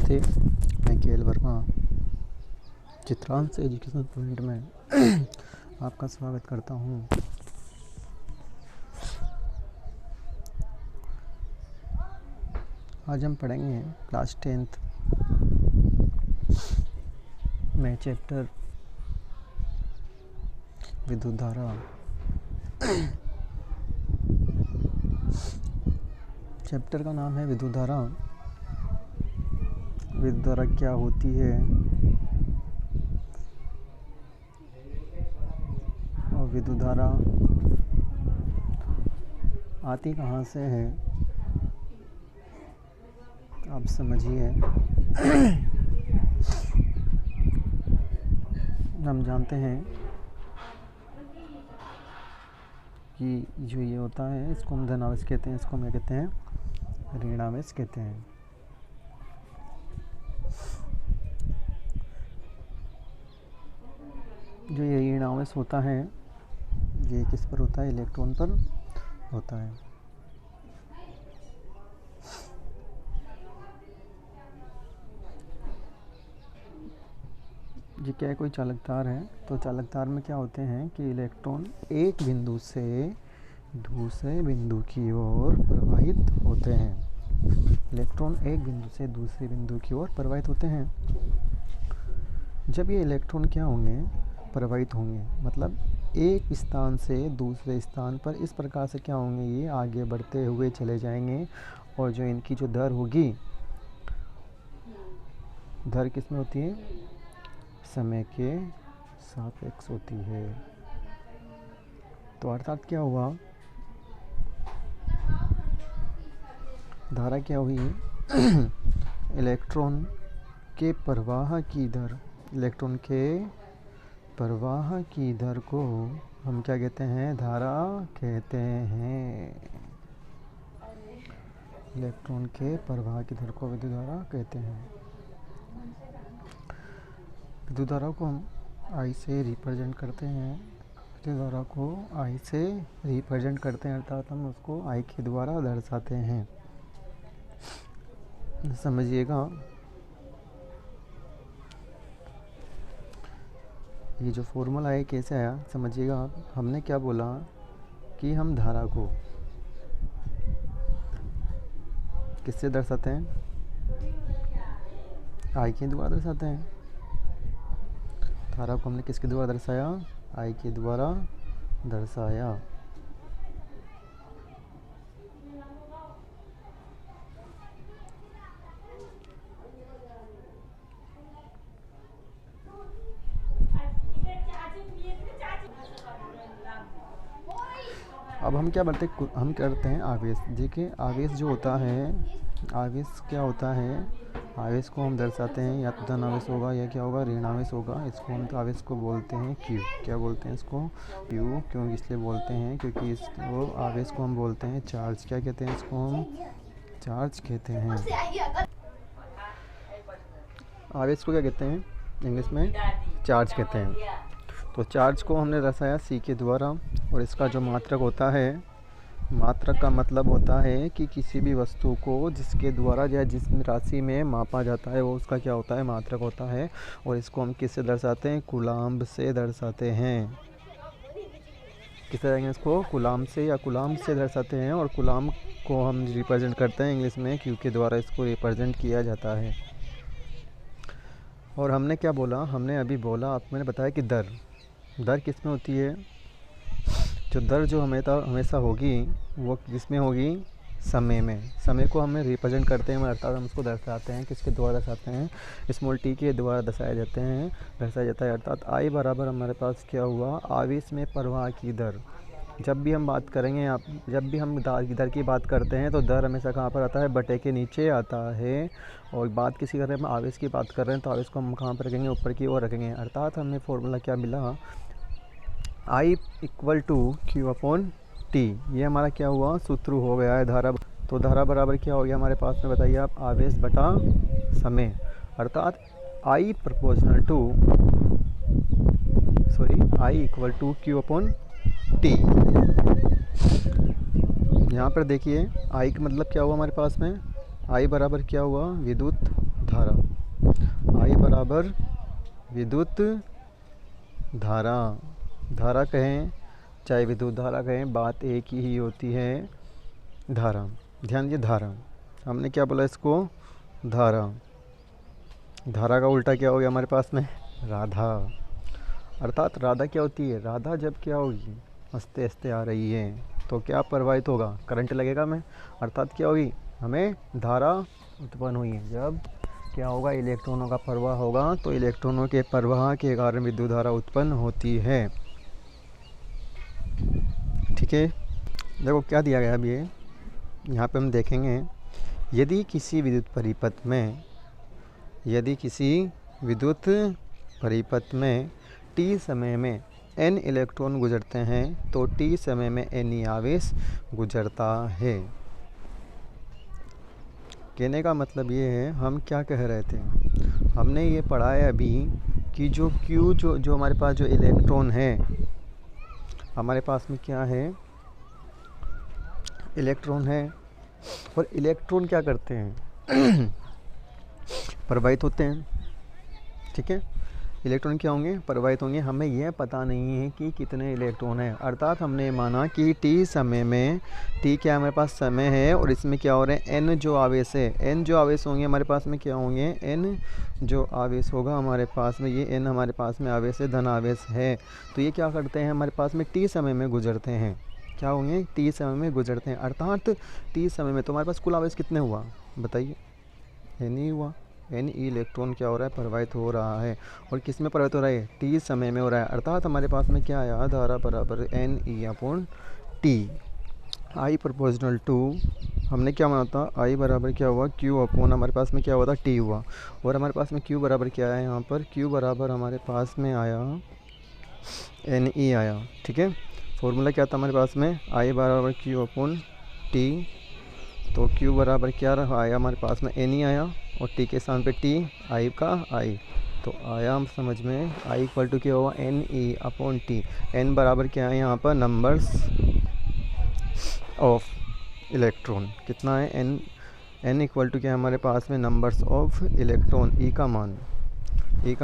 नमस्ते, मैं के L Verma Chitransh education point में आपका स्वागत करता हूँ। आज हम पढ़ेंगे क्लास 10th में चैप्टर विद्युत धारा। चैप्टर का नाम है विद्युत धारा। विद्युत धारा क्या होती है और विद्युत धारा आती कहाँ से है, आप समझिए। हम जानते हैं कि जो ये होता है इसको हम धनावेश कहते हैं, इसको हम क्या कहते हैं, ऋणावेश कहते हैं। जो ये ऋणावेश होता है ये किस पर होता है, इलेक्ट्रॉन पर होता है। ये क्या है, कोई चालक तार है, तो चालक तार में क्या होते हैं कि इलेक्ट्रॉन एक बिंदु से दूसरे बिंदु की ओर प्रवाहित होते हैं। इलेक्ट्रॉन एक बिंदु से दूसरे बिंदु की ओर प्रवाहित होते हैं। जब ये इलेक्ट्रॉन क्या होंगे, प्रवाहित होंगे, मतलब एक स्थान से दूसरे स्थान पर इस प्रकार से क्या होंगे, ये आगे बढ़ते हुए चले जाएंगे। और जो इनकी जो दर होगी, दर किस में होती है, समय के सापेक्ष होती है। तो अर्थात क्या हुआ, धारा क्या हुई इलेक्ट्रॉन के प्रवाह की दर, इलेक्ट्रॉन के प्रवाह की दर को हम क्या कहते हैं, धारा कहते हैं। इलेक्ट्रॉन के प्रवाह की दर को विद्युत धारा कहते हैं। विद्युत धारा को हम I से रिप्रेजेंट करते हैं। विद्युत धारा को I से रिप्रेजेंट करते हैं, अर्थात हम उसको I के द्वारा दर्शाते हैं। समझिएगा, ये जो फॉर्मूला है कैसे आया समझिएगा आप। हमने क्या बोला कि हम धारा को किससे दर्शाते हैं, I के द्वारा दर्शाते हैं। धारा को हमने किसके द्वारा दर्शाया, I के द्वारा दर्शाया। अब हम क्या बढ़ते, हम करते हैं आवेश। देखिए आवेश जो होता है, आवेश क्या होता है, आवेश को हम दर्शाते हैं या तो धनावेश होगा या क्या होगा, ऋणावेश होगा। इसको हम तो आवेश को बोलते हैं क्यू। क्या बोलते हैं इसको, क्यू। क्यों इसलिए बोलते हैं, क्योंकि इसको आवेश को हम बोलते हैं चार्ज। क्या कहते हैं इसको, हम चार्ज कहते हैं। आवेश को क्या कहते हैं, इंग्लिश में चार्ज कहते हैं। तो चार्ज को हमने दर्शाया C के द्वारा। और इसका जो मात्रक होता है, मात्रक का मतलब होता है कि किसी भी वस्तु को जिसके द्वारा या जिस राशि में मापा जाता है वो उसका क्या होता है, मात्रक होता है। और इसको हम किससे दर्शाते हैं, कूलाम्ब से दर्शाते हैं। किस तरह इसको, कूलाम्ब से या कूलाम्ब से दर्शाते हैं। और कूलाम्ब को हम रिप्रेजेंट करते हैं इंग्लिश में क्यू के द्वारा, इसको रिप्रेजेंट किया जाता है। और हमने क्या बोला, हमने अभी बोला, आप मैंने बताया कि दर, दर किस में होती है, जो दर जो हमेशा होगी वो किसमें होगी, समय में। समय को हमें रिप्रेजेंट करते हैं, अर्थात हम उसको दर्शाते हैं, किसके द्वारा दर्शाते हैं, स्मॉल टी के द्वारा दर्शाया जाता है। अर्थात I बराबर हमारे पास क्या हुआ, आवेश में प्रवाह की दर। जब भी हम बात करेंगे, आप जब भी हम दर की बात करते हैं तो दर हमेशा कहाँ पर आता है, बटे के नीचे आता है। और बात किसी कर रहे हैं, हम आवेश की बात कर रहे हैं तो आवेश को हम कहाँ पर रखेंगे, ऊपर की ओर रखेंगे। अर्थात हमें फॉर्मूला क्या मिला, I equal to q upon t. ये हमारा क्या हुआ, सूत्र हो गया है धारा। तो धारा बराबर क्या हो गया हमारे पास में, बताइए आप, आवेश बटा समय। अर्थात I proportional to, I equal to q upon t. यहाँ पर देखिए I का मतलब क्या हुआ हमारे पास में, I बराबर क्या हुआ, विद्युत धारा। बराबर विद्युत धारा। धारा कहें चाहे विद्युत धारा कहें, बात एक ही होती है, धारा। ध्यान दीजिए, धारा। हमने क्या बोला इसको? धारा। धारा का उल्टा क्या हो गया हमारे पास में? राधा। अर्थात राधा क्या होती है? राधा जब क्या होगी? हंसते हंसते आ रही है तो क्या प्रवाहित होगा? करंट लगेगा में। अर्थात क्या होगी? हमें धारा उत्पन्न हुई है। जब क्या होगा? इलेक्ट्रॉनों का प्रवाह होगा, तो इलेक्ट्रॉनों के प्रवाह के कारण विद्युत धारा उत्पन्न होती है। ठीक है, देखो क्या दिया गया अभी ये, यहाँ पे हम देखेंगे, यदि किसी विद्युत परिपथ में t समय में n इलेक्ट्रॉन गुजरते हैं तो t समय में n आवेश गुजरता है। कहने का मतलब ये है, हम क्या कह रहे थे, हमने ये पढ़ा है अभी कि जो Q जो हमारे पास जो इलेक्ट्रॉन है, हमारे पास में क्या है? इलेक्ट्रॉन है। और इलेक्ट्रॉन क्या करते हैं? प्रवाहित होते हैं। ठीक है, इलेक्ट्रॉन क्या होंगे? प्रवाहित होंगे। हमें यह पता नहीं है कि कितने इलेक्ट्रॉन हैं। अर्थात हमने माना कि t समय में, t क्या हमारे पास समय है, और इसमें क्या हो रहे हैं? n जो आवेश है, n जो आवेश होंगे हमारे पास में, क्या होंगे? n जो आवेश होगा हमारे पास में, ये n हमारे पास में आवेश है, धन आवेश है। तो ये क्या करते हैं? हमारे पास में t समय में गुजरते हैं। क्या होंगे? t समय में गुजरते हैं। अर्थात t समय में तो हमारे पास कुल आवेश कितने हुआ? बताइए। n ही हुआ। n इलेक्ट्रॉन क्या हो रहा है? प्रवाहित हो रहा है। और किस में प्रवाहित हो रहा है? t समय में हो रहा है। अर्थात हमारे पास में क्या आया? धारा बराबर NE/T। I प्रोपोर्शनल टू, हमने क्या माना था? I बराबर क्या हुआ? Q/, हमारे पास में क्या हुआ था? T हुआ। और हमारे पास में Q बराबर क्या है? यहाँ पर Q बराबर हमारे पास में आया NE आया। ठीक है, फॉर्मूला क्या था हमारे पास में? I बराबर Q/T। तो Q बराबर क्या रहा? आया हमारे पास में NE आया, और T के स्थान पे T, I का I। तो आया हम समझ में, I इक्वल टू क्या हुआ? NE/T। N बराबर क्या है यहाँ पर? Numbers of electron. कितना है? N इक्वल टू क्या है हमारे पास में? Numbers of electron. E का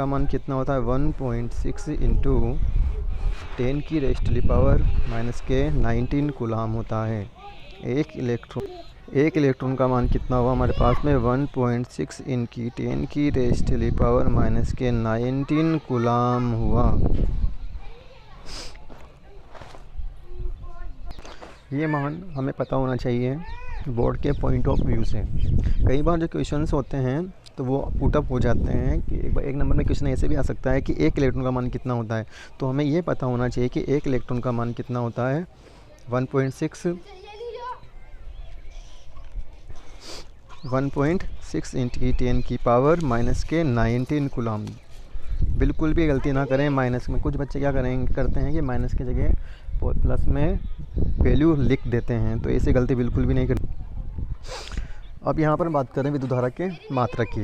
मान कितना होता है? 1.6 इंटू 10⁻⁻⁻19 कूलाम होता है। एक इलेक्ट्रॉन का मान कितना हुआ हमारे पास में? 1.6 इनकी 10⁻⁻⁻19 कूलाम हुआ। ये मान हमें पता होना चाहिए बोर्ड के पॉइंट ऑफ व्यू से। कई बार जो क्वेश्चंस होते हैं तो वो पुट अप हो जाते हैं कि एक नंबर में क्वेश्चन ऐसे भी आ सकता है कि एक इलेक्ट्रॉन का मान कितना होता है। तो हमें ये पता होना चाहिए कि एक इलेक्ट्रॉन का मान कितना होता है? 1.6 इंटू 10⁻⁻⁻19 कूलाम। बिल्कुल भी गलती ना करें माइनस में। कुछ बच्चे क्या करते हैं कि माइनस की जगह प्लस में वैल्यू लिख देते हैं, तो ऐसे गलती बिल्कुल भी नहीं करनी। अब यहाँ पर बात करें विद्युत धारा के मात्रक की।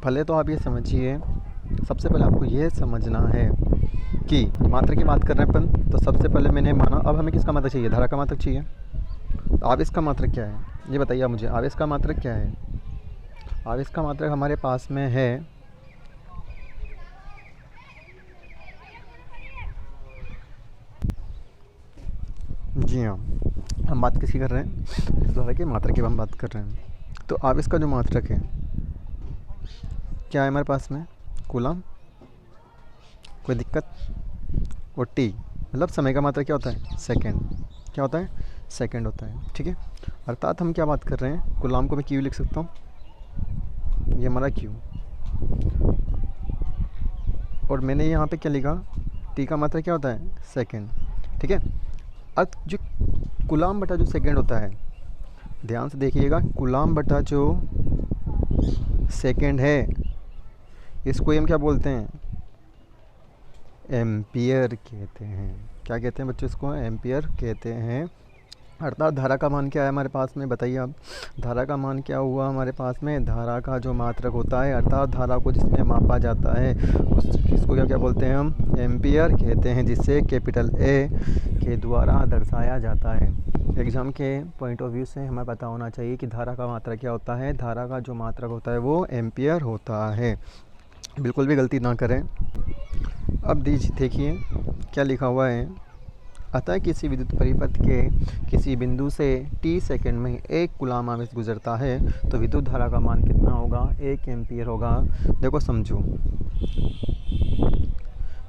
पहले तो आप ये समझिए, सबसे पहले आपको ये समझना है कि मात्रक की बात कर रहे हैं अपन, तो सबसे पहले मैंने माना, अब हमें किसका मात्रक चाहिए? धारा का मात्रक चाहिए। तो आवेश का मात्रक क्या है? ये बताइए आप मुझे, आवेश का मात्रक क्या है? आवेश का मात्रक हमारे पास में है जी हाँ, हम बात किसकी कर रहे हैं? विद्युत धारा के मात्रक की हम बात कर रहे हैं। तो आवेश का जो मात्रक है क्या है हमारे पास में? कूलाम। कोई दिक्कत? और टी मतलब समय का मात्रक क्या होता है? सेकंड। क्या होता है? सेकंड होता है। ठीक है, अर्थात हम क्या बात कर रहे हैं? कूलाम को मैं क्यू लिख सकता हूँ, ये हमारा क्यू। और मैंने यहाँ पे क्या लिखा? टी का मात्रक क्या होता है? सेकंड। ठीक है, अब जो कूलाम बटा जो सेकंड होता है, ध्यान से देखिएगा, कूलाम बटा जो सेकंड है, इसको हम क्या बोलते हैं? एम्पियर कहते हैं। क्या कहते हैं बच्चों? इसको एम्पियर कहते हैं। अर्थात धारा का मान क्या है हमारे पास में, बताइए आप। धारा का मान क्या हुआ हमारे पास में, धारा का जो मात्रक होता है, अर्थात धारा को जिसमें मापा जाता है उस किसको क्या क्या बोलते हैं हम, एम्पियर कहते हैं, जिसे कैपिटल ए के द्वारा दर्शाया जाता है। एग्ज़ाम के पॉइंट ऑफ व्यू से हमें पता होना चाहिए कि धारा का मात्रक क्या होता है। धारा का जो मात्रक होता है वो एम्पियर होता है, बिल्कुल भी गलती ना करें। अब देखिए क्या लिखा हुआ है। अतः किसी विद्युत परिपथ के किसी बिंदु से t सेकंड में 1 कूलाम आवेश गुजरता है तो विद्युत धारा का मान कितना होगा, 1 एम्पियर होगा। देखो समझो,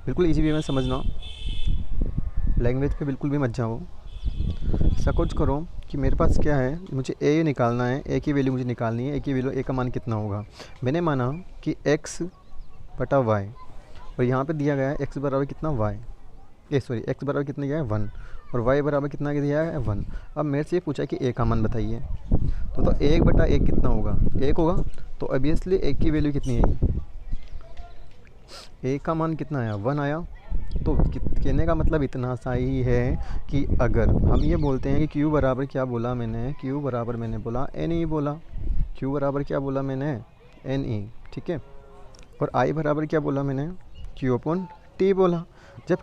बिल्कुल इजी वे में समझना, लैंग्वेज पे बिल्कुल भी मत जाओ। सपोज करो कि मेरे पास क्या है, मुझे ए निकालना है, ए की वैल्यू मुझे निकालनी है। ए की वैल्यू, ए का मान कितना होगा। मैंने माना कि x बटा वाई, और यहाँ पे दिया गया है x बराबर कितना वाई, x बराबर कितना दिया है 1, और y बराबर कितना दिया है 1। अब मेरे से ये पूछा कि a का मान बताइए, तो 1 बटा 1 कितना होगा, 1 होगा। तो ऑब्वियसली a की वैल्यू कितनी है, a का मान कितना आया, 1 आया। तो कहने का मतलब इतना सा ही है कि अगर हम ये बोलते हैं कि q बराबर क्या बोला मैंने, q बराबर मैंने बोला ne बोला, q बराबर क्या बोला मैंने, ne, ठीक है। और i बराबर क्या बोला मैंने, q अपॉन t बोला। जब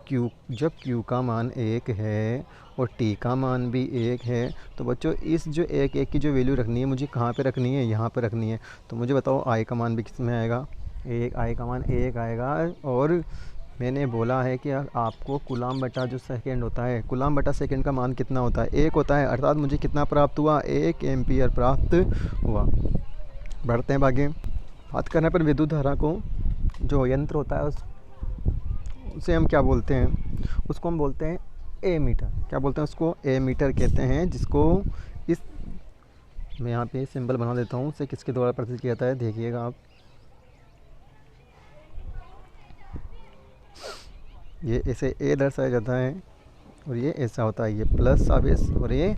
q का मान 1 है और t का मान भी 1 है, तो बच्चों इस जो 1 की जो वैल्यू रखनी है मुझे कहाँ पे रखनी है, यहाँ पे रखनी है। तो मुझे बताओ i का मान भी किस में आएगा, i का मान 1 आएगा। और मैंने बोला है कि आपको कूलाम बटा जो सेकंड होता है, कूलाम बटा सेकंड का मान कितना होता है, 1 होता है। अर्थात मुझे कितना प्राप्त हुआ, 1 एम्पियर प्राप्त हुआ। बढ़ते हैं आगे। बात करने पर विद्युत धारा को जो यंत्र होता है उसे हम क्या बोलते हैं, उसको हम बोलते हैं ए मीटर। क्या बोलते हैं उसको, ए मीटर कहते हैं। जिसको इस मैं यहाँ पे सिंबल बना देता हूँ, उसे किसके द्वारा प्रदर्शित किया जाता है, देखिएगा आप। ये ऐसे ए दर्शाया जाता है और ये ऐसा होता है, ये प्लस आवेश और ये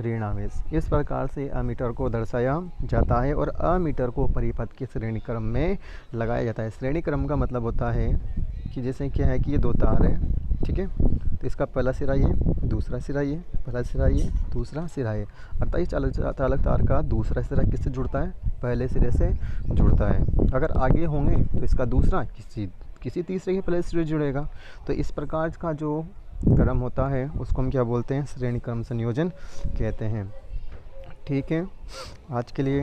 ऋण आवेश। इस प्रकार से अमीटर को दर्शाया जाता है और अमीटर को परिपथ के श्रेणी क्रम में लगाया जाता है। श्रेणी क्रम का मतलब होता है कि जैसे क्या है कि ये 2 तार है, ठीक है। तो इसका पहला सिरा ये, दूसरा सिरा ये, पहला सिरा ये, दूसरा सिरा ये। अर्थात इस चालक तार का दूसरा सिरा किससे जुड़ता है, पहले सिरे से जुड़ता है। अगर आगे होंगे तो इसका दूसरा किसी तीसरे के पहले सिरे जुड़ेगा। तो इस प्रकार का जो क्रम होता है उसको हम क्या बोलते हैं, श्रेणी क्रम संयोजन कहते हैं। ठीक है, आज के लिए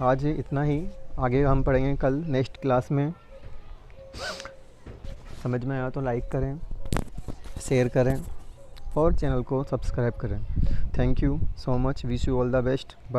आज इतना ही। आगे हम पढ़ेंगे कल नेक्स्ट क्लास में। समझ में आया तो लाइक करें, शेयर करें और चैनल को सब्सक्राइब करें। Thank you so much, wish you all the best, bye.